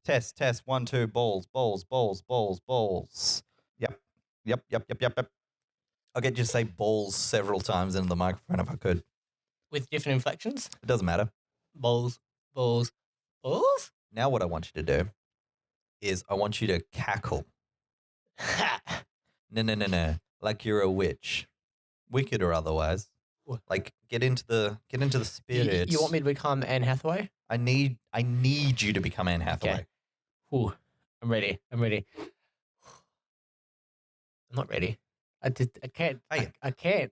Test. 1, 2. Balls. Yep. I'll get you to say balls several times into the microphone if I could. With different inflections? It doesn't matter. Balls. Now what I want you to do is I want you to cackle. No. Like you're a witch. Wicked or otherwise. What? Like get into the spirit. You want me to become Anne Hathaway? I need you to become Anne Hathaway. Okay. Ooh, I'm ready. I'm not ready. I can't. Hey. I can't.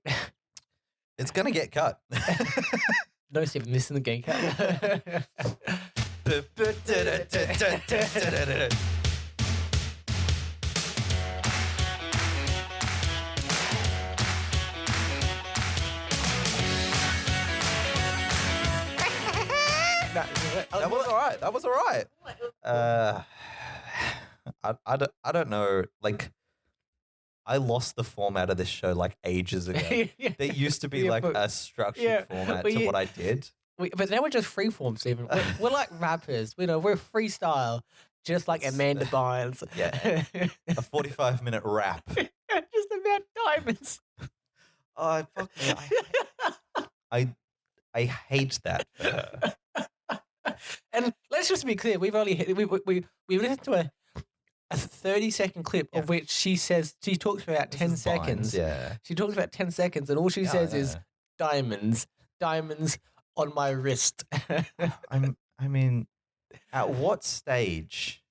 It's gonna get cut. No, Stephen, this isn't getting cut. That was all right. I don't know. Like, I lost the format of this show like ages ago. There used to be like a structured format to what I did. But now we're just freeform, Stephen. We're like rappers. We're freestyle, just like Amanda Bynes. Yeah, a 45-minute rap. Just about diamonds. Oh, I hate that for her. And let's just be clear, we've only we listened to a 30-second clip of which she talks for about 10 seconds. Yeah. She talks about 10 seconds and all she says is diamonds on my wrist. I mean, at what stage?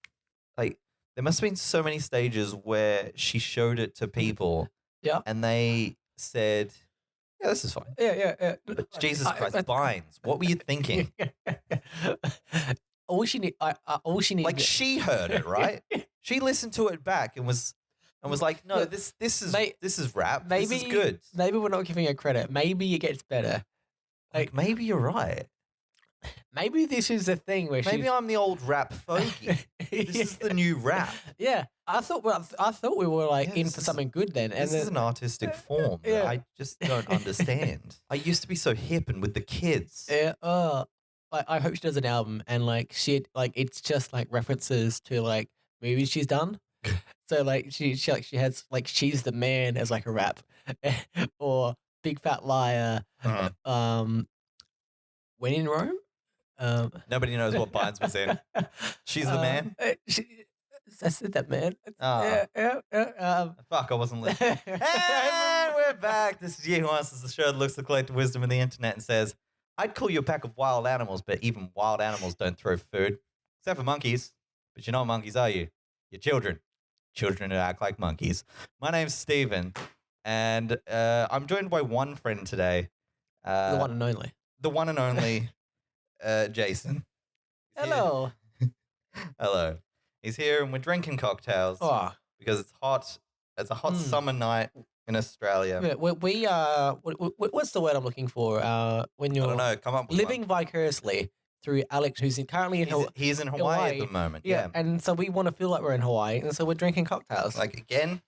Like, there must have been so many stages where she showed it to people. Yeah. And they said, yeah, this is fine. Yeah. But Jesus Christ, Bynes, what were you thinking? All she need, like, she heard it, right? She listened to it back and was like, no, this is rap. This is good. Maybe we're not giving her credit. Maybe it gets better. Like maybe you're right. Maybe this is the thing where maybe I'm the old rap fogey. This is the new rap. Yeah, I thought we were like in for something good then. And this is an artistic form that I just don't understand. I used to be so hip and with the kids. Yeah. I hope she does an album and like it's just like references to like movies she's done. So like she has like She's the Man as like a rap, or Big Fat Liar. When in Rome. Nobody knows what Bynes was in. She's the Man. I said that, man. Fuck, I wasn't listening. And we're back. This is Yahoo Answers, the show that looks at the collective wisdom of the internet and says, I'd call you a pack of wild animals, but even wild animals don't throw food. Except for monkeys. But you're not monkeys, are you? You're children. Children who act like monkeys. My name's Steven, and I'm joined by one friend today. The one and only. The one and only Jason. Hello. Hello. He's here, and we're drinking cocktails because it's hot. It's a hot summer night in Australia. Yeah, we what's the word I'm looking for? When you're I don't know. Come up with living one. vicariously through Alex, who's currently in Hawaii. He's in Hawaii at the moment. Yeah, and so we want to feel like we're in Hawaii, and so we're drinking cocktails. Like again,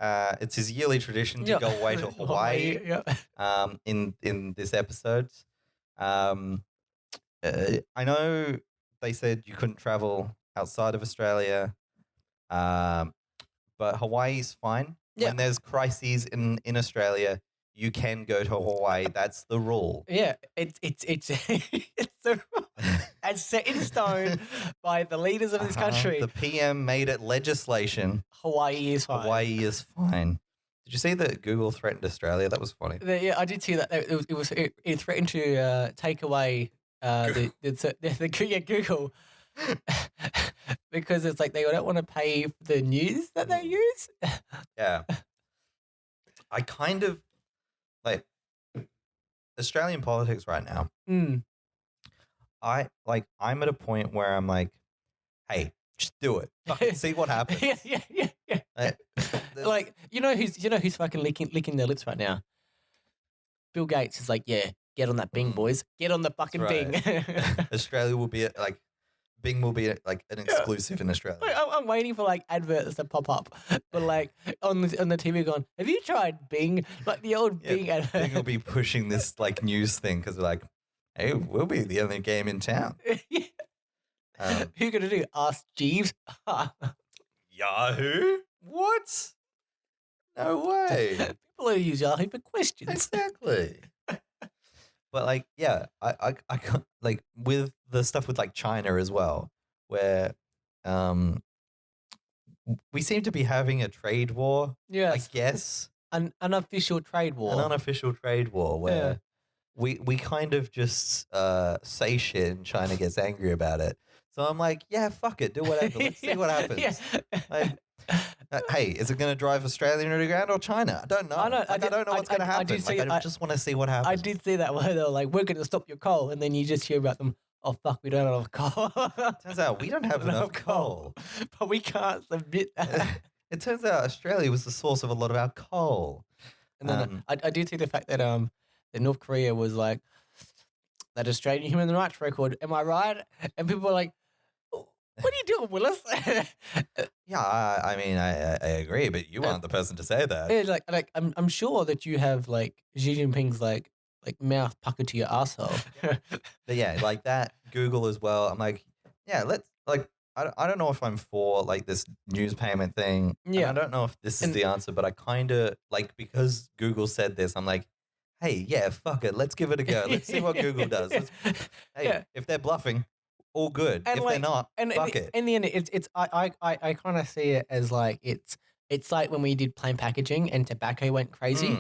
it's his yearly tradition to go away to Hawaii. In this episode, I know they said you couldn't travel outside of Australia, but Hawaii's fine. Yeah. When there's crises in Australia, you can go to Hawaii. That's the rule. Yeah, it's the rule. As set in stone by the leaders of this country. The PM made it legislation. Hawaii is fine. Hawaii is fine. Did you see that Google threatened Australia? That was funny. Yeah, I did see that. It threatened to take away Google. Because it's like they don't want to pay for the news that they use. Yeah. I kind of like Australian politics right now. I'm at a point where I'm like, hey, just do it. Fucking see what happens. Yeah. Like, you know who's fucking licking their lips right now? Bill Gates is like, yeah, get on that Bing, boys. Get on the fucking Bing. Australia will be like Bing will be like an exclusive in Australia. I'm waiting for like adverts to pop up, but like on the TV going, have you tried Bing? Like the old Bing advert. Bing will be pushing this like news thing because they're like, hey, we'll be the only game in town. Who you gonna do? Ask Jeeves? Yahoo? What? No way. People who use Yahoo for questions. Exactly. But like, yeah, I can't, like with the stuff with like China as well, where we seem to be having a trade war. Yes. I guess An unofficial trade war. an unofficial trade war where we kind of just say shit and China gets angry about it. So I'm like, yeah, fuck it, do whatever. Let's see what happens. Yeah. Like, hey, is it going to drive Australia into the ground or China? I don't know. I know, I don't know what's going to happen. I just want to see what happens. I did see that where they're like, we're going to stop your coal. And then you just hear about them. Oh, fuck, we don't have enough coal. Turns out we don't have enough coal. But we can't submit that. It turns out Australia was the source of a lot of our coal. And then I did see the fact that North Korea was like, that Australian human rights record, am I right? And people were like, what are you doing, Willis? Yeah, I mean, I agree, but you aren't the person to say that. Yeah, like I'm sure that you have like Xi Jinping's like mouth puckered to your asshole. But yeah, like that, Google as well. I'm like, yeah, let's like, I don't know if I'm for like this news payment thing. Yeah. I don't know if this is the answer, but I kind of like, because Google said this, I'm like, hey, yeah, fuck it. Let's give it a go. Let's see what Google does. If they're bluffing, all good. And if like, they're not, fuck it. In the end, it's I kind of see it as like it's like when we did plain packaging and tobacco went crazy,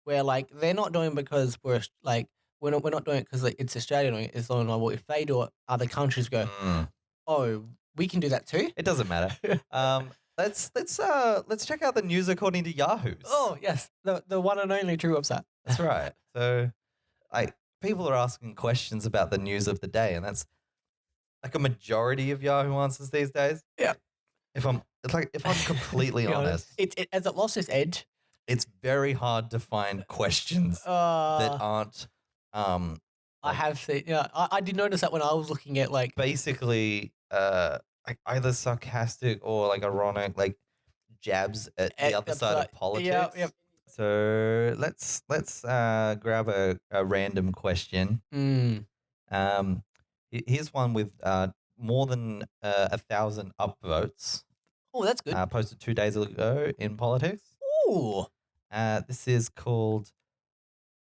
where like they're not doing it because we're not doing it because like, it's Australia doing it. It's doing like, well, if they do it, other countries go, oh, we can do that too. It doesn't matter. Let's check out the news according to Yahoo's. Oh yes, the one and only true website. That's right. So, people are asking questions about the news of the day, and that's like a majority of Yahoo Answers these days. Yeah. If I'm completely honest, has it lost its edge? It's very hard to find questions that aren't. I have seen. Yeah, I did notice that when I was looking at like basically like either sarcastic or like ironic, like jabs at the other side of politics. Yeah. So let's grab a random question. Here's one with more than 1,000 upvotes. Oh, that's good. Posted 2 days ago in politics. Ooh. This is called,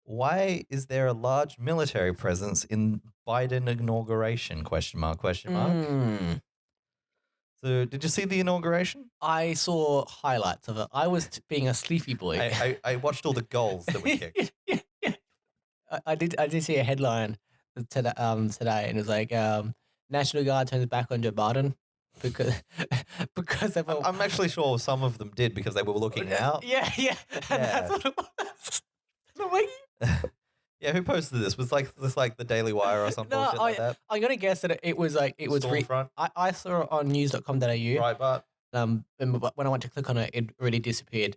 why is there a large military presence in Biden inauguration? Question mark. So did you see the inauguration? I saw highlights of it. I was being a sleepy boy. I watched all the goals that were kicked. I did see a headline today, and it was like National Guard turns back on Joe Biden because of I'm actually sure some of them did because they were looking out. Yeah. That's what it was. I'm like, yeah, who posted this? Was this like the Daily Wire or something? No, like that? I'm gonna guess that it was like it was. I saw it on news.com.au. Right, but and when I went to click on it, it already disappeared.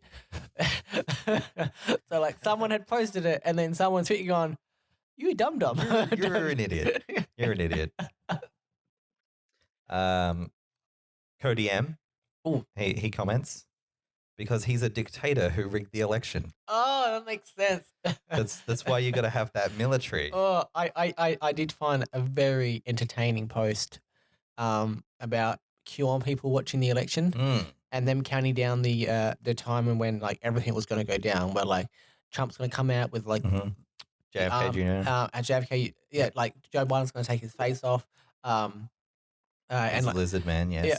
So like someone had posted it, and then someone's tweeting on, "You dumb. You're an idiot. You're an idiot." Cody M. Ooh. He comments, because he's a dictator who rigged the election. Oh, that makes sense. That's why you got to have that military. Oh, I did find a very entertaining post about QAnon people watching the election and them counting down the time when like everything was going to go down, where like Trump's going to come out with like JFK Jr. And JFK, like Joe Biden's going to take his face off. And like, Lizard Man, yes. Yeah.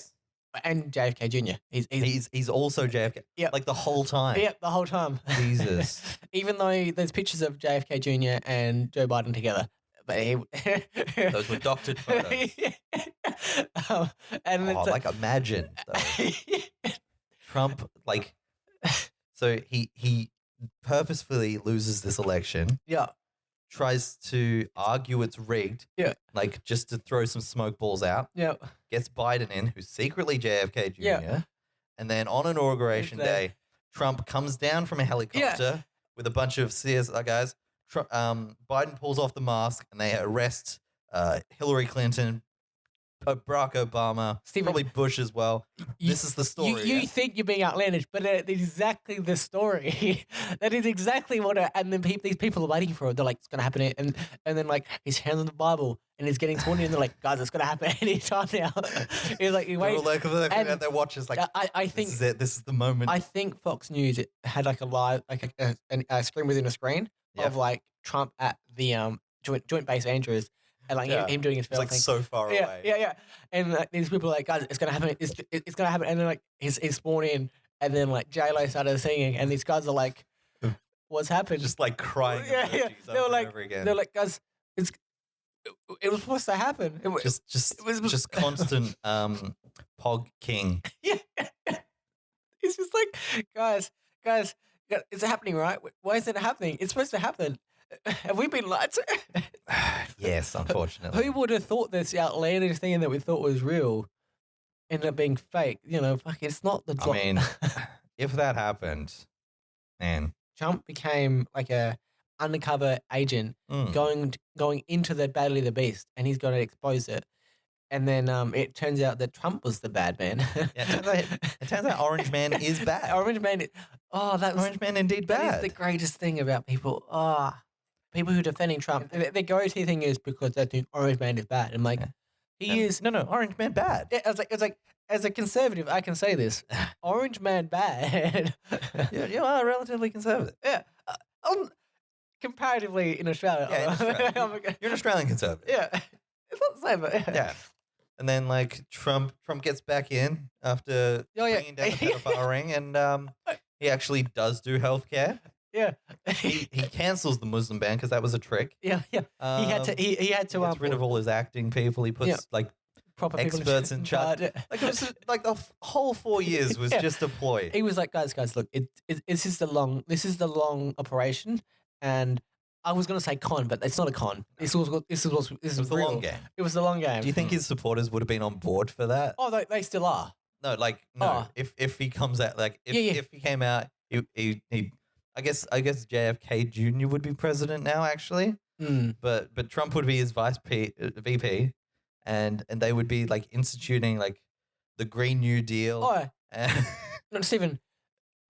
And JFK Jr. He's also JFK. Yeah. Like the whole time. Yeah, the whole time. Jesus. Even though there's pictures of JFK Jr. and Joe Biden together. But those were doctored photos. And like imagine though. Trump, like, so he purposefully loses this election. Yeah. Tries to argue it's rigged. Yeah. Like just to throw some smoke balls out. Yeah. Gets Biden in, who's secretly JFK Jr. Yeah. And then on inauguration day, Trump comes down from a helicopter with a bunch of CSI guys. Biden pulls off the mask and they arrest Hillary Clinton, Barack Obama, Stephen, probably Bush as well. This is the story. You think you're being outlandish, but that's exactly the story. That is exactly what. And then these people are waiting for it. They're like, it's gonna happen, and then like his hands on the Bible, and he's getting sworn in. And they're like, guys, it's gonna happen any time now. He's like, you wait. They're looking at their watches like, I think this is it. This is the moment. I think Fox News had like a live, like a screen within a screen of like Trump at the joint base of Andrews. And like him doing his like thing. so far away. Yeah. And these people are like, guys, it's gonna happen. It's gonna happen. And then like he's sworn in, and then like J-Lo started singing, and these guys are like, what's happened? Just like crying. Yeah. They were like, over again. they're like, guys, it was supposed to happen. It was just constant Pog King. Yeah. It's just like, guys, is it happening, right? Why is it happening? It's supposed to happen. Have we been lied to? Yes, unfortunately. Who would have thought this outlandish thing that we thought was real ended up being fake? You know, fuck, it's not the. I mean, if that happened, man, Trump became like a undercover agent going into the Battle of the Beast, and he's going to expose it. And then it turns out that Trump was the bad man. It turns out Orange Man is bad. Orange Man, Orange Man indeed bad. That is the greatest thing about people. People who are defending Trump, their go-to thing is because they think Orange Man is bad. I'm like, he is. No, Orange Man bad. Yeah, it's like as a conservative, I can say this: Orange Man bad. You are relatively conservative. Yeah, comparatively in Australia. Yeah, in Australia. You're an Australian conservative. Yeah, it's not the same, but yeah. And then like Trump gets back in after bringing down the pedophile ring, and he actually does do healthcare. Yeah, he cancels the Muslim ban because that was a trick. Yeah. He had to. He had to. Gets rid of all his acting people. He puts like proper experts in charge. Like it was like the whole 4 years was just a ploy. He was like, guys, look, this is the long operation, and I was gonna say con, but it's not a con. This was the long game. It was the long game. Do you think his supporters would have been on board for that? Oh, they still are. No, like no. If he comes out, like if he came out, he I guess JFK Jr. would be president now, actually. But Trump would be his VP, and they would be like instituting like the Green New Deal. No, Stephen,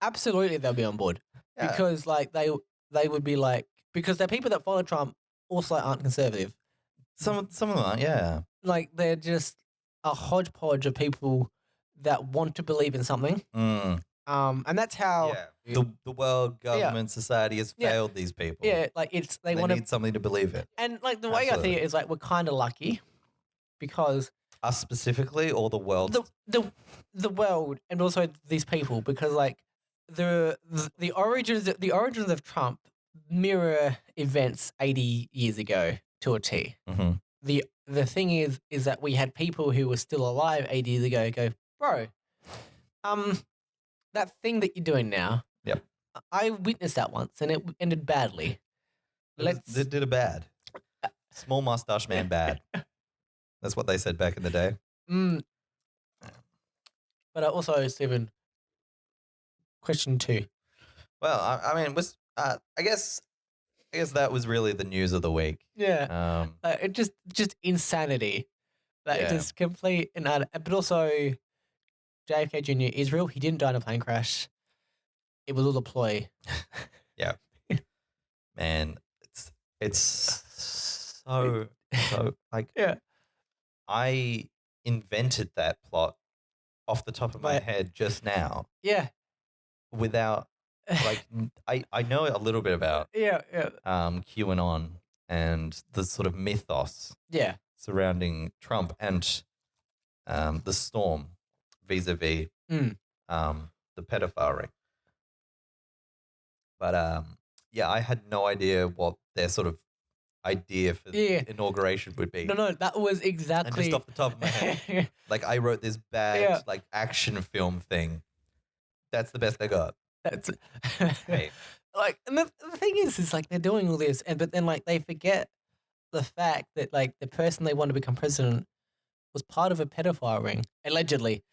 absolutely they'll be on board because like they would be like, because the people that follow Trump also aren't conservative. Some of them aren't, yeah. Like they're just a hodgepodge of people that want to believe in something. And that's how the world, government, society has failed these people. Yeah, like they need something to believe in. And like the way I see it is like we're kind of lucky because us specifically, or the world, the world, and also these people, because like the origins of Trump mirror events 80 years ago to a T. Mm-hmm. The thing is that we had people who were still alive 80 years ago go, bro, that thing that you're doing now, I witnessed that once and it ended badly. It did a bad. Small mustache man bad. That's what they said back in the day. But also, Stephen, question 2. Well, I mean, I guess that was really the news of the week. Yeah. It just insanity. Like just complete and utter. But also, JFK Jr. is real. He didn't die in a plane crash. It was all a ploy. Yeah. Man, it's so like I invented that plot off the top of my head just now. Yeah. Without like I know a little bit about QAnon and the sort of mythos surrounding Trump and the storm vis-a-vis the pedophile ring. But I had no idea what their sort of idea for the inauguration would be. No, that was exactly. And just off the top of my head, like I wrote this bad like action film thing. That's the best I got. That's like, and the thing is like they're doing all this, but then like they forget the fact that like the person they want to become president was part of a pedophile ring, allegedly.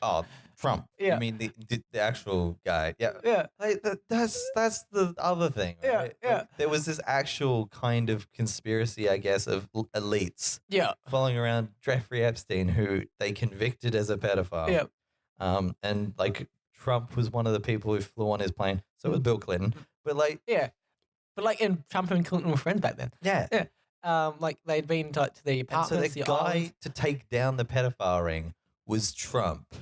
Oh, Trump. Yeah. You mean the actual guy? Yeah. Yeah. Like that's the other thing, Yeah, right? yeah. Like, there was this actual kind of conspiracy, I guess, of elites Yeah. following around Jeffrey Epstein, who they convicted as a pedophile. Yeah. And like Trump was one of the people who flew on his plane. So was Bill Clinton. But like, Yeah. But like, and Trump and Clinton were friends back then. yeah. Yeah. Like they'd been to the And apartments, so the the guy islands. to take down the pedophile ring was Trump.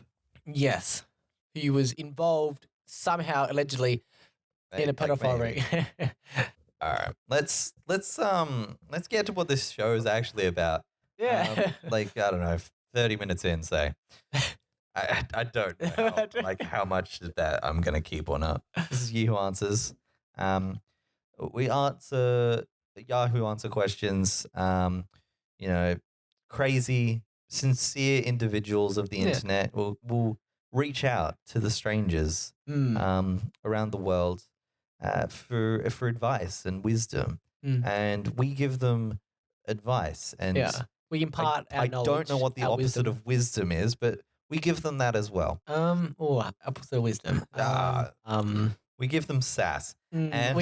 Yes. He was involved somehow, allegedly, in a Like, pedophile maybe. ring. All right, let's get to what this show is actually about. Yeah. Like, I don't know, 30 minutes in, say. I don't know how much of that I'm gonna keep or not. This is Yahoo Answers. We answer Yahoo answer questions. Crazy, sincere individuals of the Yeah. internet will reach out to the strangers around the world for advice and wisdom, and we give them advice. And Yeah. We impart our I knowledge. don't know what the our opposite wisdom. of wisdom is, but we give them that as well. Opposite of wisdom. We give them sass. And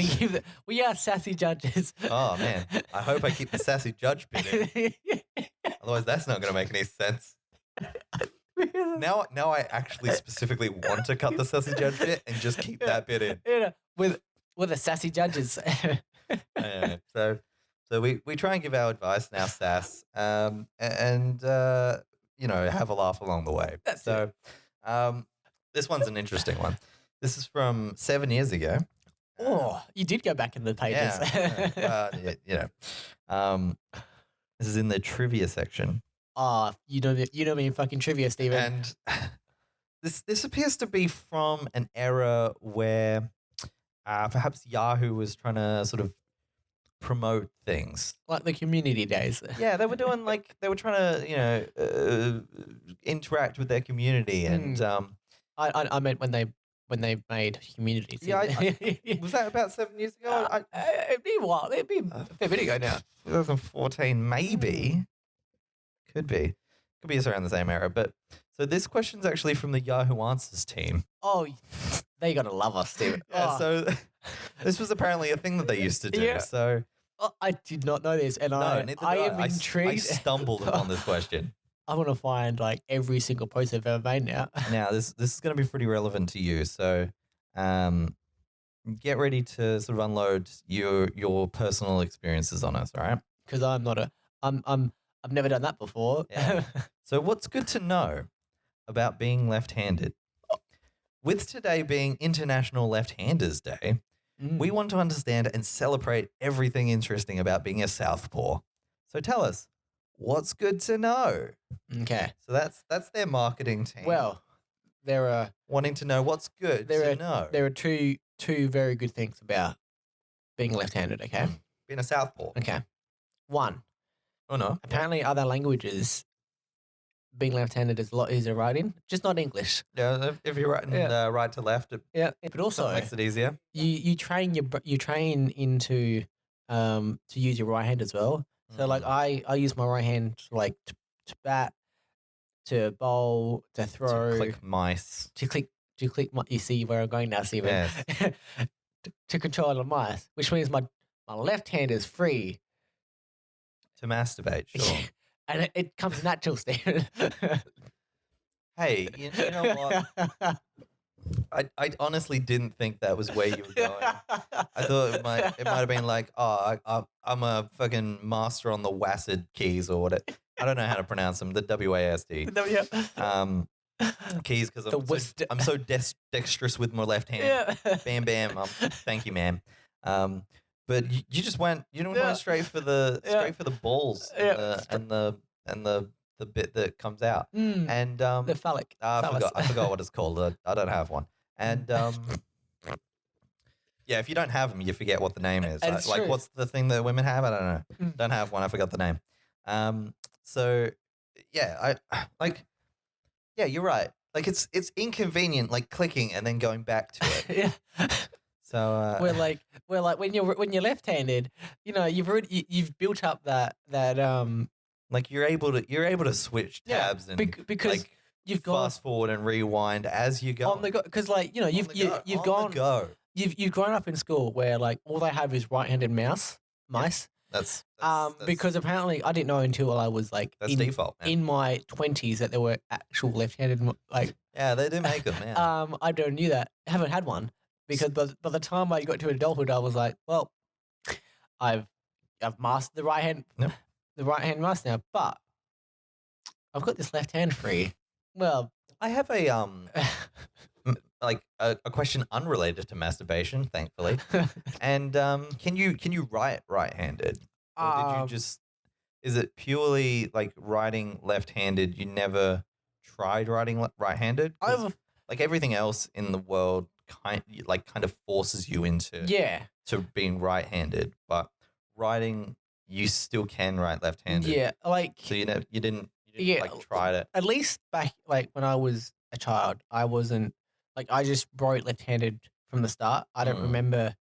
we are sassy judges. oh man, I hope I keep the sassy judge bit in. Otherwise, that's not going to make any sense. Now I actually specifically want to cut the sassy judge bit and just keep that bit in. Yeah, with the sassy judges. So we try and give our advice and our sass, and have a laugh along the way. That's so, this one's an interesting one. This is from 7 years ago. Oh, you did go back in the pages. This is in the trivia section. Oh, you know me in fucking trivia, Stephen. And this appears to be from an era where perhaps Yahoo was trying to sort of promote things. Like the community days. Yeah, they were doing they were trying to, interact with their community. And I meant when they made community. yeah, was that about 7 years ago? It'd be a while. It'd be a fair bit ago now. 2014, maybe. Could be it's around the same era. But so this question's actually from the Yahoo Answers team. Oh, they gotta love us, Stephen. Yeah, so this was apparently a thing that they used to do. Yeah. So I did not know this, and I am I intrigued. stumbled upon this question. I want to find like every single post I've ever made now. Now this is going to be pretty relevant to you. So, get ready to sort of unload your personal experiences on us. All right? Because I'm not I've never done that before. Yeah. So what's good to know about being left-handed? With today being International Left-Handers Day, we want to understand and celebrate everything interesting about being a southpaw. So tell us, what's good to know? Okay. So that's their marketing team. Well, there are wanting to know what's good to know. There are two very good things about being left-handed. Okay. Being a southpaw. Okay. One. Oh no. Apparently, other languages, being left-handed is a lot easier writing, just not English. Yeah, if you're writing right to left, but also makes it easier. You train into to use your right hand as well. So like I use my right hand to bat, to bowl, to throw, to click mice, to click. You see where I'm going now, Stephen. Yes. to control the mice, which means my left hand is free to masturbate. Sure. And it comes natural, Stephen. Hey, you know what? I honestly didn't think that was where you were going. I thought it might have been like, I'm a fucking master on the WASD keys or whatever. I don't know how to pronounce them. The WASD. Keys, because I'm so dexterous with my left hand. Yeah. Bam, bam. Thank you, ma'am. But you just went straight for the balls and the bit that comes out. And the phallic. I forgot what it's called. I don't have one. And yeah, if you don't have them, you forget what the name is. Like what's the thing that women have? I don't know. Don't have one. I forgot the name. So yeah, yeah, you're right. Like it's inconvenient, like clicking and then going back to it. Yeah. So we're like when you're left-handed, you've built up that like you're able to switch tabs and because you've gone fast forward and rewind as you go. on the go because like you've On the go. you've grown up in school where like all they have is right-handed mice. That's Because apparently I didn't know until I was like that's default, man. in my 20s that there were actual left-handed like. Yeah, they do make them. Yeah. I don't knew that. I haven't had one because by the time I got to adulthood, I was like, well, I've mastered the right hand mouse now, but I've got this left hand free. Well, I have a like a question unrelated to masturbation, thankfully. And can you write right-handed? Or did you just? Is it purely like writing left-handed? You never tried writing right-handed? Like everything else in the world, kind of forces you into to being right-handed, but writing you still can write left-handed. Yeah, like so you didn't like try it. At least back like when I was a child, I wasn't like I just wrote left-handed from the start. I don't remember.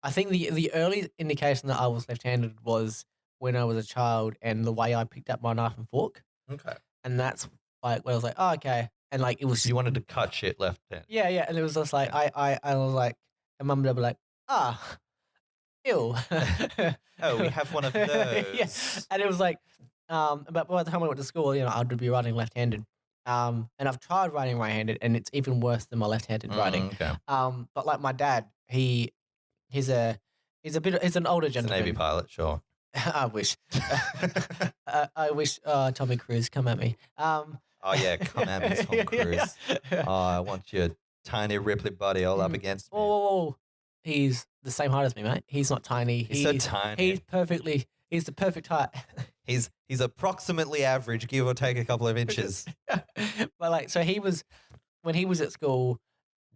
I think the early indication that I was left-handed was when I was a child and the way I picked up my knife and fork. Okay. And that's like when I was like, oh, okay. And like it was you wanted to cut shit left-handed. Yeah, and it was just like I was like, and mum would be like, ew. Oh, we have one of those. Yeah. And it was like, but by the time I went to school, I'd be writing left-handed. And I've tried writing right-handed, and it's even worse than my left-handed writing. Okay. But like my dad, he's an older gentleman. Navy pilot, sure. I wish. I wish Tommy Cruise come at me. Oh yeah, come at me, Tom Cruise. Yeah. Oh, I want your tiny Ripley buddy all up against me. Oh, he's the same height as me, mate. He's not tiny. He's so tiny. He's the perfect height. He's approximately average, give or take a couple of inches. But like, so when he was at school.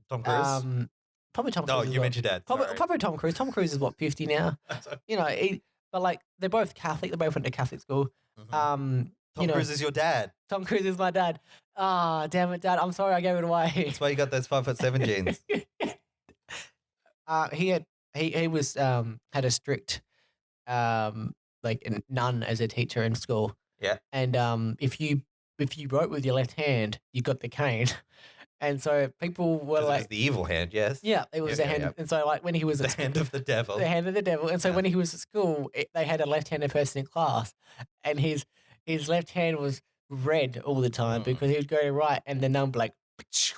Tom Cruise. Probably Tom Cruise. Oh, you mentioned Dad. Probably Tom Cruise. Tom Cruise is what 50 now. But like they're both Catholic. They both went to Catholic school. Mm-hmm. Tom Cruise is your dad. Tom Cruise is my dad. Ah, damn it, Dad. I'm sorry I gave it away. That's why you got those 5'7" jeans. He was had a strict like nun as a teacher in school. Yeah. And if you wrote with your left hand, you got the cane. And so people were like, it was the evil hand, yes. Yeah, it was the hand. Yeah. And so like when he was the hand of the devil. The hand of the devil. And so when he was at school, they had a left-handed person in class, and his left hand was red all the time because he would go right, and the nun would be like, so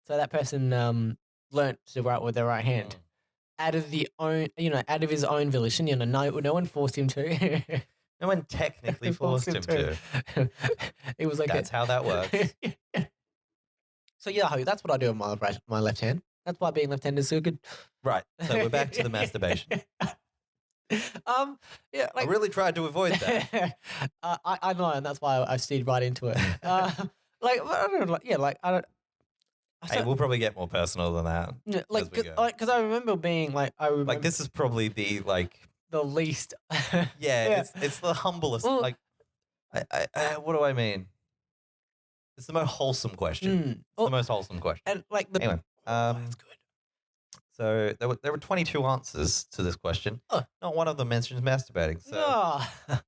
that person learnt to write with their right hand out of his own volition. No one forced him to. No one technically forced him to. It was like that's how that works. So yeah, that's what I do with my left hand. That's why being left-handed is so good. Right. So we're back to the masturbation. Yeah, like, I really tried to avoid that. I know, and that's why I steered right into it. Like I don't know, I don't. Hey, we'll probably get more personal than that. Yeah, because I remember being like, this is probably the least. Yeah. It's the humblest. Well, like, what do I mean? It's the most wholesome question. It's the most wholesome question. And like anyway, that's good. So there were 22 answers to this question. Oh. Not one of them mentions masturbating. So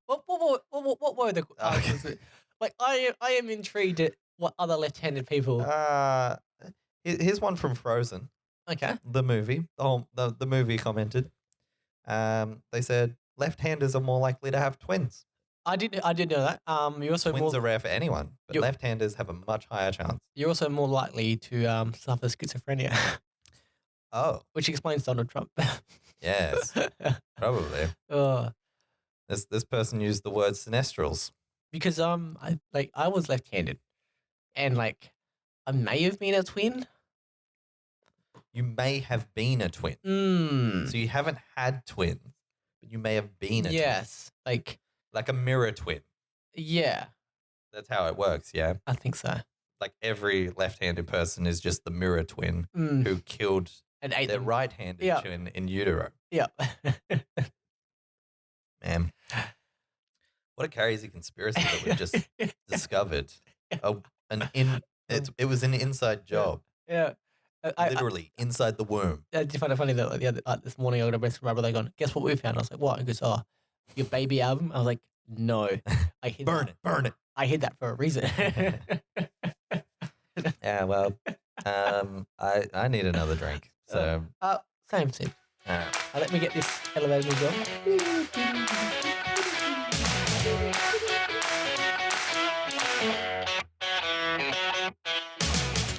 What were the answers? Like I am intrigued at what other left-handed people. Here's one from Frozen. Okay. The movie. The movie commented. They said left-handers are more likely to have twins. I did know that. Twins are rare for anyone, but left-handers have a much higher chance. You're also more likely to suffer schizophrenia. Oh, which explains Donald Trump. Yes, probably. This person used the word sinistrals because I was left-handed, and like I may have been a twin. You may have been a twin. So you haven't had twins, but you may have been a twin. Yes, like a mirror twin. Yeah. That's how it works, yeah? I think so. Like every left-handed person is just the mirror twin who killed and ate their them. right-handed twin in utero. Yeah. Man. What a crazy conspiracy that we just discovered. It was an inside job. Yeah. Literally inside the womb. I find it funny that this morning I got a message from my brother going, guess what we found? I was like, what? He goes, your baby album? I was like, no. Burn it. I hid that for a reason. Yeah, well, I need another drink. So Same. Let me get this elevator music on.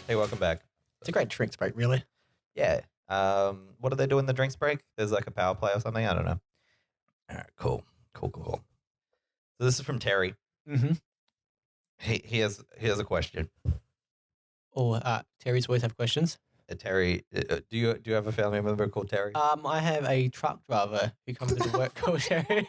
Hey, welcome back. It's a great drinks break, really. Yeah. What do they do in the drinks break? There's like a power play or something. I don't know. All right, cool. So this is from Terry. Mm-hmm. He has a question. Oh, Terry's always have questions. Terry, do you have a family member called Terry? I have a truck driver who comes into work called Terry.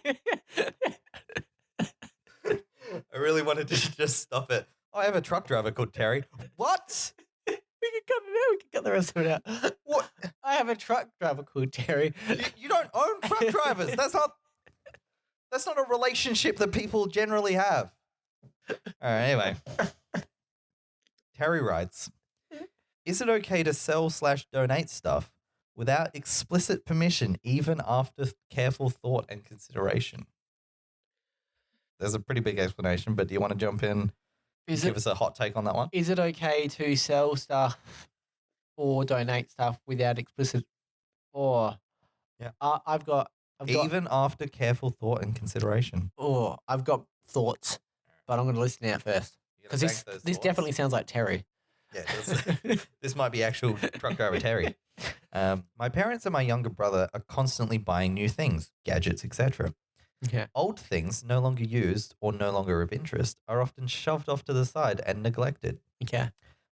I really wanted to just stop it. Oh, I have a truck driver called Terry. What? We can cut it out. We can cut the rest of it out. What? I have a truck driver called Terry. You don't own truck drivers. That's not a relationship that people generally have. All right, anyway. Terry writes, is it okay to sell/donate stuff without explicit permission, even after careful thought and consideration? There's a pretty big explanation, but do you want to jump in and give us a hot take on that one? Is it okay to sell stuff or donate stuff without explicit or yeah. I've got even after careful thought and consideration. Oh, I've got thoughts, but I'm going to listen out first because this definitely sounds like Terry. Yeah, this might be actual truck driver Terry. My parents and my younger brother are constantly buying new things, gadgets, etc. Okay. Old things no longer used or no longer of interest are often shoved off to the side and neglected. Okay.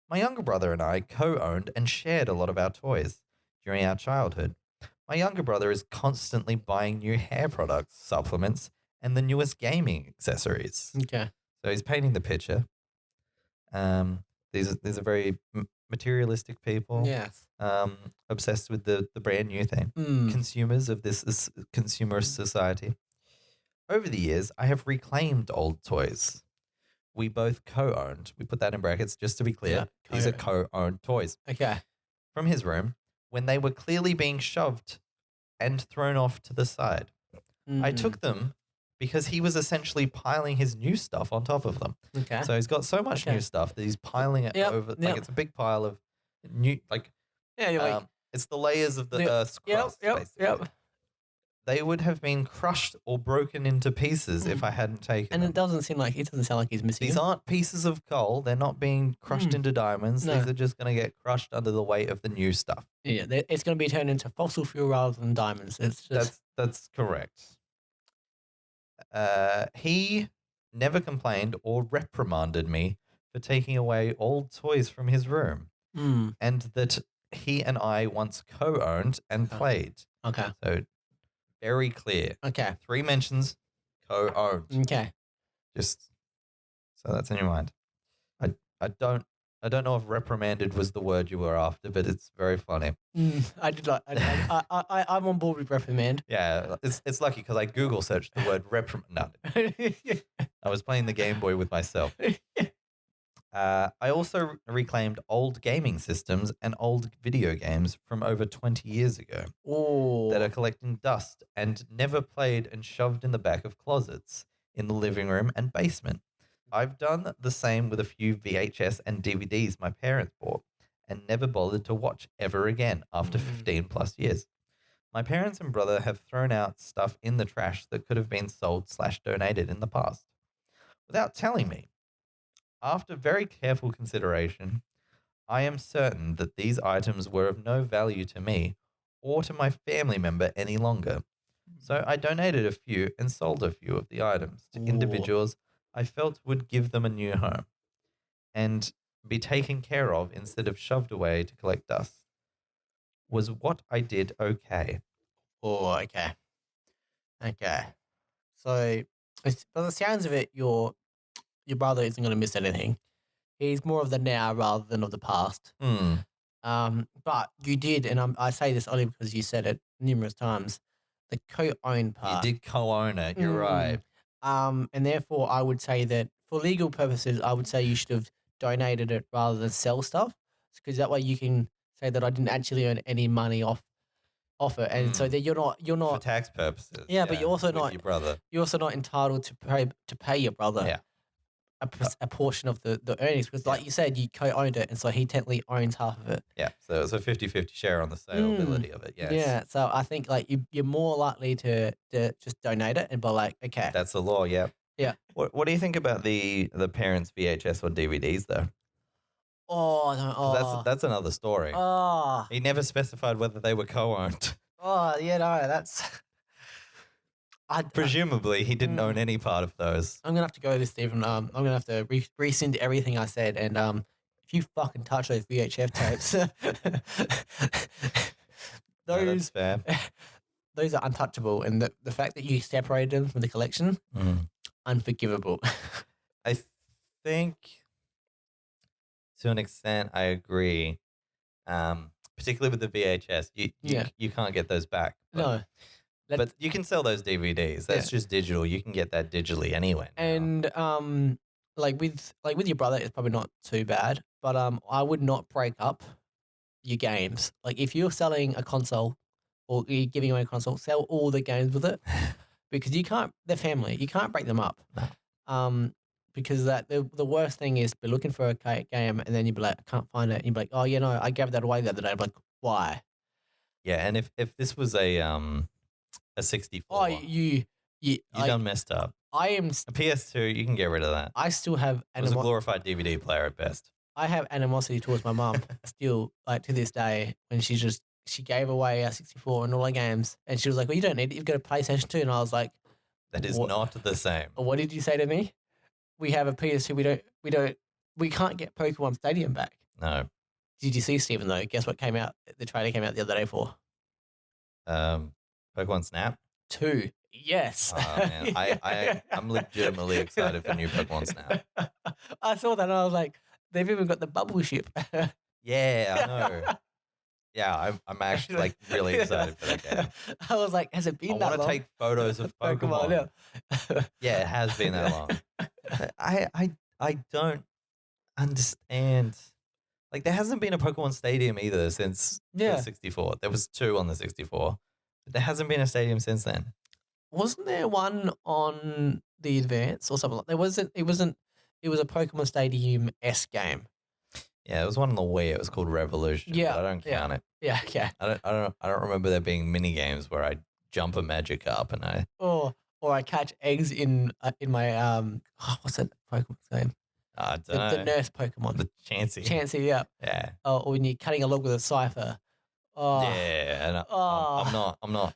My younger brother and I co-owned and shared a lot of our toys during our childhood. My younger brother is constantly buying new hair products, supplements, and the newest gaming accessories. Okay. So he's painting the picture. These are very materialistic people. Yes. Obsessed with the brand new thing. Consumers of this consumerist society. Over the years, I have reclaimed old toys. We both co-owned. We put that in brackets just to be clear. Yeah, these are co-owned toys. Okay. From his room when they were clearly being shoved and thrown off to the side. I took them because he was essentially piling his new stuff on top of them. Okay. So he's got so much new stuff that he's piling it over. Like it's a big pile of new, it's the layers of the Earth's crust, basically. Yep. They would have been crushed or broken into pieces if I hadn't taken them. And it doesn't sound like he's missing These aren't pieces of coal. They're not being crushed into diamonds. No. These are just going to get crushed under the weight of the new stuff. Yeah, it's going to be turned into fossil fuel rather than diamonds. It's just... That's correct. He never complained or reprimanded me for taking away old toys from his room. And that he and I once co-owned and played. Okay. So very clear. Okay. 3 mentions, co-owned. Okay. Just so that's in your mind. I don't know if reprimanded was the word you were after, but it's very funny. I did like. I'm on board with reprimand. Yeah, it's lucky because I Google searched the word reprimand. No. I was playing the Game Boy with myself. I also reclaimed old gaming systems and old video games from over 20 years ago that are collecting dust and never played and shoved in the back of closets in the living room and basement. I've done the same with a few VHS and DVDs my parents bought and never bothered to watch ever again after 15 plus years. My parents and brother have thrown out stuff in the trash that could have been sold/donated in the past without telling me. After very careful consideration, I am certain that these items were of no value to me or to my family member any longer. So I donated a few and sold a few of the items to individuals I felt would give them a new home and be taken care of instead of shoved away to collect dust. Was what I did okay? Okay. So, by the sounds of it, your brother isn't going to miss anything. He's more of the now rather than of the past. But you did, and I say this only because you said it numerous times, the co-own part. You did co-own it, you're right. And therefore, I would say that for legal purposes, I would say you should have donated it rather than sell stuff, because that way you can say that I didn't actually earn any money off it, and so that you're not for tax purposes. Yeah, but you're also not your brother. You're also not entitled to pay your brother. Yeah. a portion of the earnings because, like you said, you co-owned it, and so he technically owns half of it. Yeah, so it's a 50-50 share on the saleability of it. Yes. Yeah, so I think like you're more likely to just donate it and be like, okay, That's the law. Yeah. yeah. What do you think about the parents' VHS or DVDs though? Oh no, 'Cause that's another story. oh, He never specified whether they were co-owned. oh, yeah, no, that's. Presumably, he didn't own any part of those. I'm gonna have to go with this, Stephen. I'm gonna have to rescind everything I said, and if you fucking touch those VHF tapes, No, that's fair. those are untouchable, and the fact that you separated them from the collection, unforgivable. I think, to an extent, I agree. Particularly with the VHS, you can't get those back. No. But you can sell those DVDs. That's just digital. You can get that digitally anyway. And like with your brother, it's probably not too bad. But I would not break up your games. Like if you're selling a console or you're giving away a console, sell all the games with it because you can't. They're family. You can't break them up. No. Because the worst thing is be looking for a game and then you'd be like, I can't find it. And you'd be like, oh, I gave that away the other day. I'm like, why? Yeah, and if this was a 64. Oh, you done messed up. I am a PS2. You can get rid of that. I still have. It was a glorified DVD player at best. I have animosity towards my mum still, like to this day. When she gave away a 64 and all our games, and she was like, "Well, you don't need it. You've got a PlayStation 2." And I was like, "That is not the same." What did you say to me? We have a PS2. We can't get Pokemon Stadium back. No. Did you see, Stephen? Though, guess what came out? The trailer came out the other day for. Pokemon Snap 2. Yes. Oh, man. I'm legitimately excited for new Pokemon Snap. I saw that and I was like, they've even got the bubble ship. Yeah, I know. Yeah, I'm actually like really excited for that game. I was like, has it been that long? I want to take photos of Pokemon. Yeah, it has been that long. I don't understand. Like, there hasn't been a Pokemon Stadium either since the 64. There was 2 on the 64. But there hasn't been a stadium since then. Wasn't there one on the Advance or something like that? It was a Pokemon Stadium-esque game. Yeah, it was one on the Wii. It was called Revolution. Yeah. But I don't count it. Yeah, yeah. I don't remember there being mini games where I jump a magic up and I or I catch eggs in my what's that Pokemon's name? I don't know. The nurse Pokemon. The Chansey. Chansey, yeah. Yeah. Or when you're cutting a log with a cipher. Oh. Yeah, and I'm not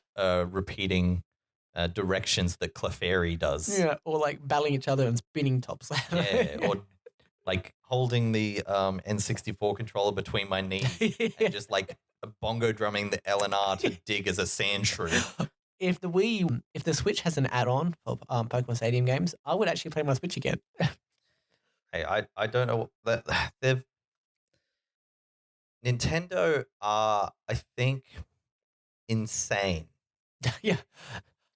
repeating directions that Clefairy does. Yeah, or like battling each other and spinning tops. Yeah, or like holding the N64 controller between my knees and just like bongo drumming the L and R to dig as a sand shrew. If the Switch has an add-on for Pokemon Stadium games, I would actually play my Switch again. Hey, I don't know that they've. Nintendo are, I think, insane. Yeah.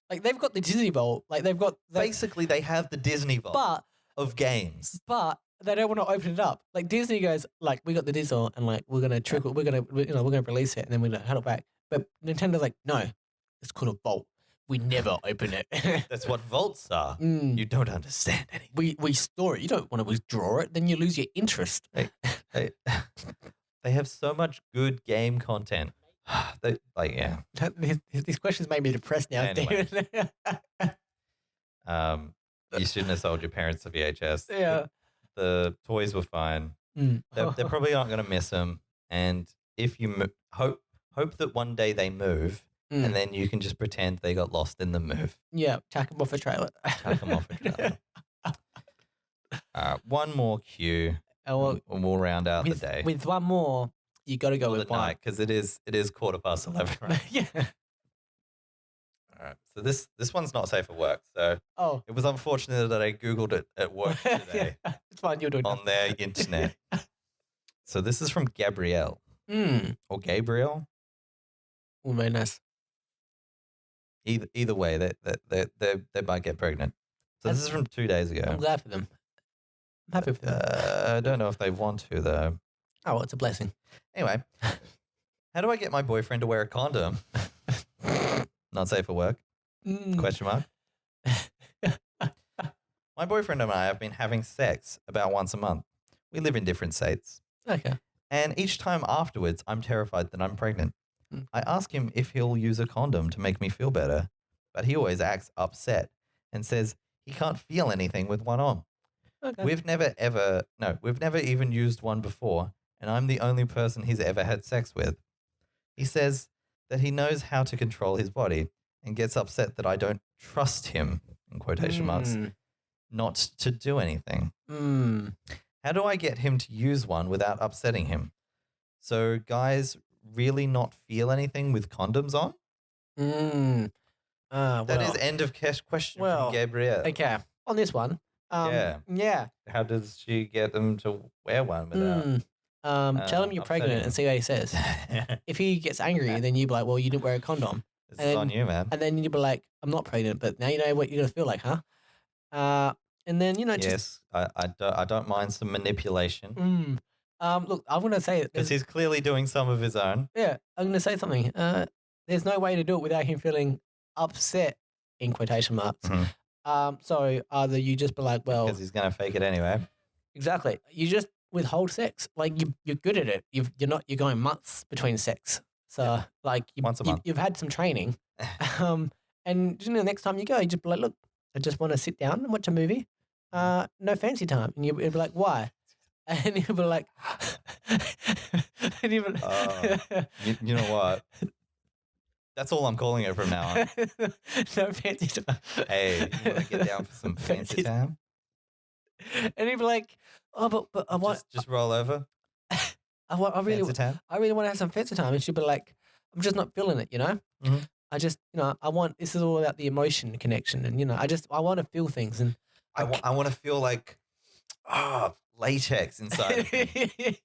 Like, they've got the Disney Vault. Like, they've got... Basically, they have the Disney Vault of games. But they don't want to open it up. Like, Disney goes, like, we got the Disney Vault, and, like, we're going to trickle... We're going to release it, and then we're going to hand it back. But Nintendo's like, no, it's called a vault. We never open it. That's what vaults are. You don't understand anything. We store it. You don't want to withdraw it. Then you lose your interest. They have so much good game content. These questions made me depressed now, Anyway. Steven. You shouldn't have sold your parents a VHS. Yeah. The toys were fine. They probably aren't going to miss them. And if you hope that one day they move, and then you can just pretend they got lost in the move. Yeah, chuck them off a trailer. One more cue. And we'll round out the day. With one more, you got to go with the night because it is 11:15, right? Yeah. All right. So this one's not safe for work. So it was unfortunate that I Googled it at work today. Yeah, it's fine. You're doing on their internet. So this is from Gabrielle or Gabriel. Oh, very nice. Either way, they might get pregnant. So this is from 2 days ago. I'm glad for them. I'm happy for them. I don't know if they want to though. Oh, well, it's a blessing. Anyway, how do I get my boyfriend to wear a condom? Not safe for work? Question mark. My boyfriend and I have been having sex about once a month. We live in different states. Okay. And each time afterwards, I'm terrified that I'm pregnant. Mm. I ask him if he'll use a condom to make me feel better, but he always acts upset and says he can't feel anything with one on. Okay. We've never even used one before, and I'm the only person he's ever had sex with. He says that he knows how to control his body and gets upset that I don't trust him, in quotation marks, not to do anything. How do I get him to use one without upsetting him? So guys really not feel anything with condoms on? That is end of question from Gabrielle. Okay. On this one. Yeah. How does she get them to wear one without? Tell him you're pregnant and see what he says. If he gets angry, then you be like, well, you didn't wear a condom. This is on you, man. And then you'd be like, I'm not pregnant, but now you know what you're going to feel like, huh? And then, yes, I don't mind some manipulation. Look, I'm going to say because he's clearly doing some of his own. Yeah, I'm going to say something. There's no way to do it without him feeling upset, in quotation marks. So either you just be like, well, because he's going to fake it anyway. Exactly. You just withhold sex. Like you're good at it. You're going months between sex. So like once a month. You've had some training. And next time you go, you just be like, look, I just want to sit down and watch a movie. No fancy time. And you'll be like, why? And you'll be like, and you'll be you know what? That's all I'm calling it from now on. No fancy time. Hey, you want to get down for some fancy time? And he'd be like, oh, but I want... Just roll over. I really want to have some fancy time. And she'd be like, I'm just not feeling it, I just, I want, this is all about the emotion connection. And, I want to feel things. And I want to feel like, latex inside of me.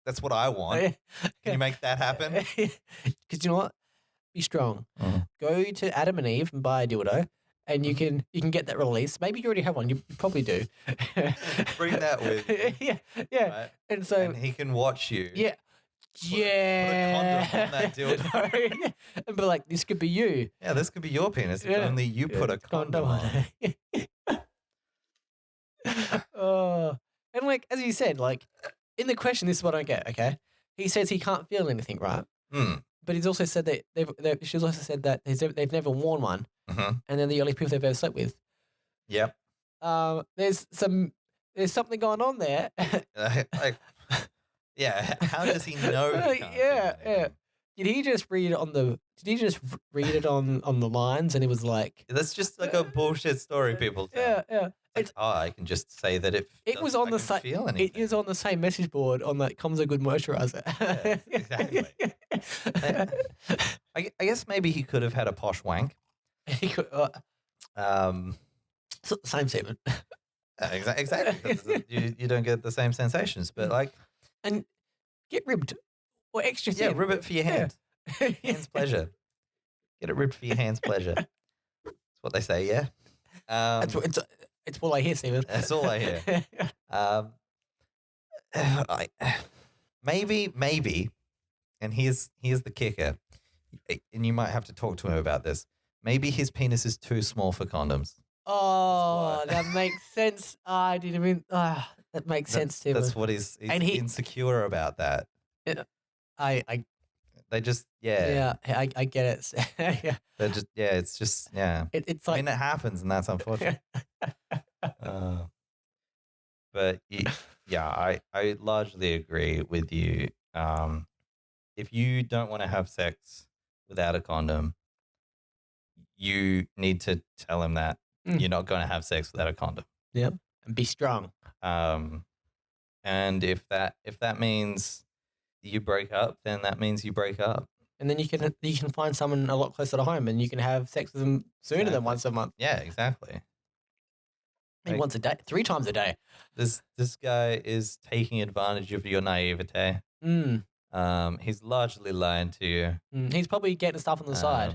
That's what I want. Can you make that happen? Because you know what? Be strong. Go to Adam and Eve and buy a dildo. And you can get that release. Maybe you already have one. You probably do. Bring that with you. Yeah. Right? And he can watch you. Yeah. Put a condom on that dildo. And be like, this could be you. Yeah, this could be your penis if only you put a condom on. And like, as you said, like, in the question, this is what I get, okay? He says he can't feel anything, right? But he's also said that she's also said that they've never worn one. And they're the only people they've ever slept with. Yep. There's something going on there. Yeah. How does he know? Yeah. Did he just read it on the lines and it was like that's just like a bullshit story people tell. Yeah. I can just say that it was on the same. It is on the same message board on that comes a good moisturizer. Yeah, exactly. I guess maybe he could have had a posh wank. He could. Same statement. Exactly. You don't get the same sensations, but like, and get ribbed or extra thin. Yeah, rib it for your hand. Hands pleasure. Get it ribbed for your hands pleasure. That's what they say. Yeah. It's all I hear, Stephen. That's all I hear. Maybe, and here's the kicker, and you might have to talk to him about this. Maybe his penis is too small for condoms. Oh, that makes sense. I didn't mean. That makes sense, Stephen. That's what he's insecure about that. They just Yeah, I get it. Yeah. They're just it's just It's like, I mean, it happens, and that's unfortunate. But yeah, I largely agree with you. If you don't want to have sex without a condom, you need to tell him that you're not going to have sex without a condom. Yep, and be strong. And if that means you break up, then that means you break up. And then you can find someone a lot closer to home, and you can have sex with them sooner than once a month. Yeah, exactly. Maybe once a day, 3 times a day. This guy is taking advantage of your naivete. He's largely lying to you. He's probably getting stuff on the side.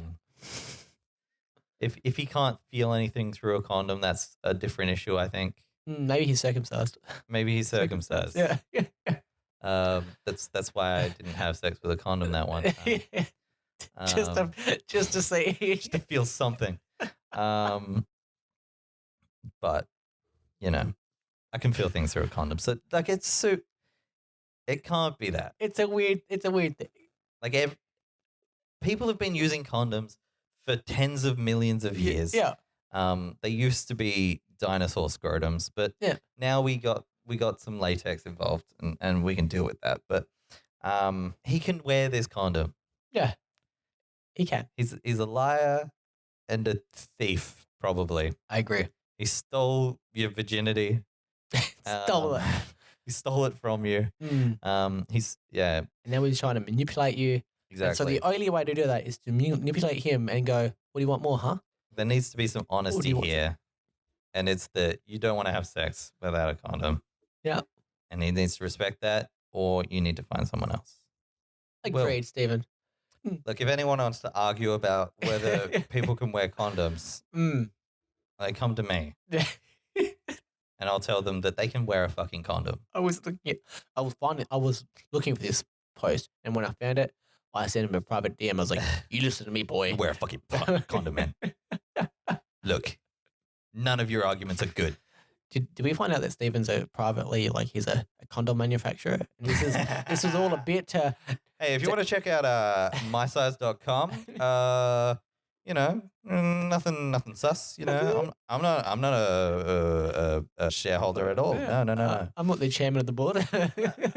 If he can't feel anything through a condom, that's a different issue, I think. Maybe he's circumcised. Maybe he's circumcised. Yeah. That's why I didn't have sex with a condom that one time. Just to see. Just to feel something. But you know, I can feel things through a condom. So like it can't be that. It's a weird thing. Like people have been using condoms for tens of millions of years. Yeah. They used to be dinosaur scrotums, but now we got some latex involved, and we can deal with that. But he can wear this condom. Yeah, he can. He's a liar and a thief, probably. I agree. He stole your virginity. Stole it. He stole it from you. Mm. And now he's trying to manipulate you. Exactly. And so the only way to do that is to manipulate him and go, "What do you want more, huh?" There needs to be some honesty here, and it's that you don't want to have sex without a condom. Yeah. And he needs to respect that, or you need to find someone else. Agreed, Stephen. Look, if anyone wants to argue about whether people can wear condoms, they come to me. And I'll tell them that they can wear a fucking condom. I was looking for this post, and when I found it, I sent him a private DM. I was like, "You listen to me, boy. Wear a fucking condom, man. Look, none of your arguments are good." Did we find out that Stephen's he's a condom manufacturer? And this is all a bit. Hey, if you want to check out mysize.com, nothing sus. I'm not a shareholder at all. No. I'm not the chairman of the board.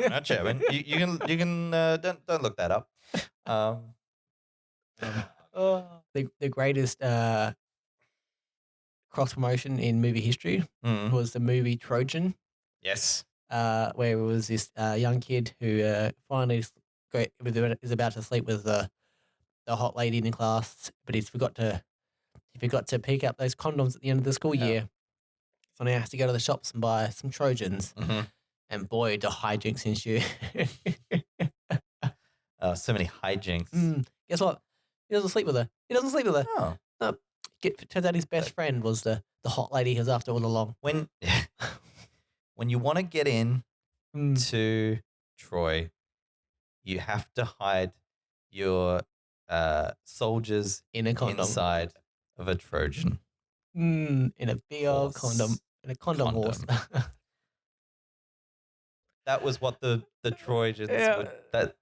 Not chairman. You can don't look that up. The greatest cross promotion in movie history was the movie Trojan. Yes. Where it was this young kid who finally is about to sleep with the hot lady in the class, but he forgot to pick up those condoms at the end of the school year. So now he has to go to the shops and buy some Trojans. Mm-hmm. And boy, do hijinks ensue. So many hijinks. Guess what? He doesn't sleep with her. Oh. Turns out his best friend was the hot lady he was after all along. When you want to get in to Troy, you have to hide your soldiers in a condom inside of a Trojan. In a big old condom. In a condom horse. That was what the Trojans would, that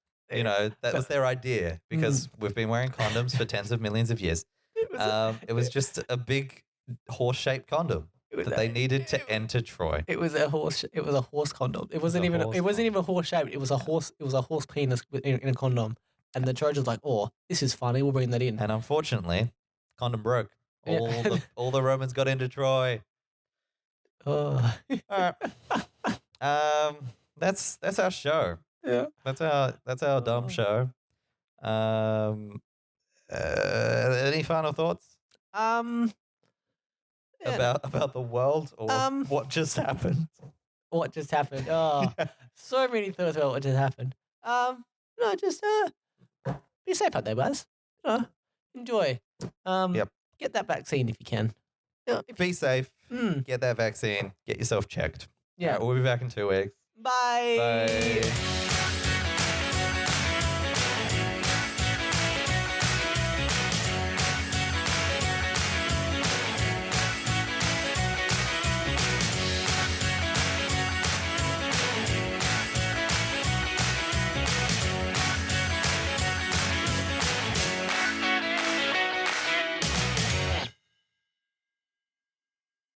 was their idea, because we've been wearing condoms for tens of millions of years. It was just a big horse-shaped condom that they needed to enter Troy. It was a horse condom. It wasn't even a horse shaped. It was a horse penis in a condom. And the Trojans like, "Oh, this is funny. We'll bring that in." And unfortunately, condom broke. All the Romans got into Troy. Oh. All right. That's our show. Yeah. That's our dumb show. Any final thoughts? About the world, or what just happened? What just happened? Oh, so many thoughts about what just happened. No, just be safe out there, guys. Enjoy. Yep. Get that vaccine if you can. Be safe. Get that vaccine. Get yourself checked. Yeah. All right, we'll be back in 2 weeks. Bye. Bye.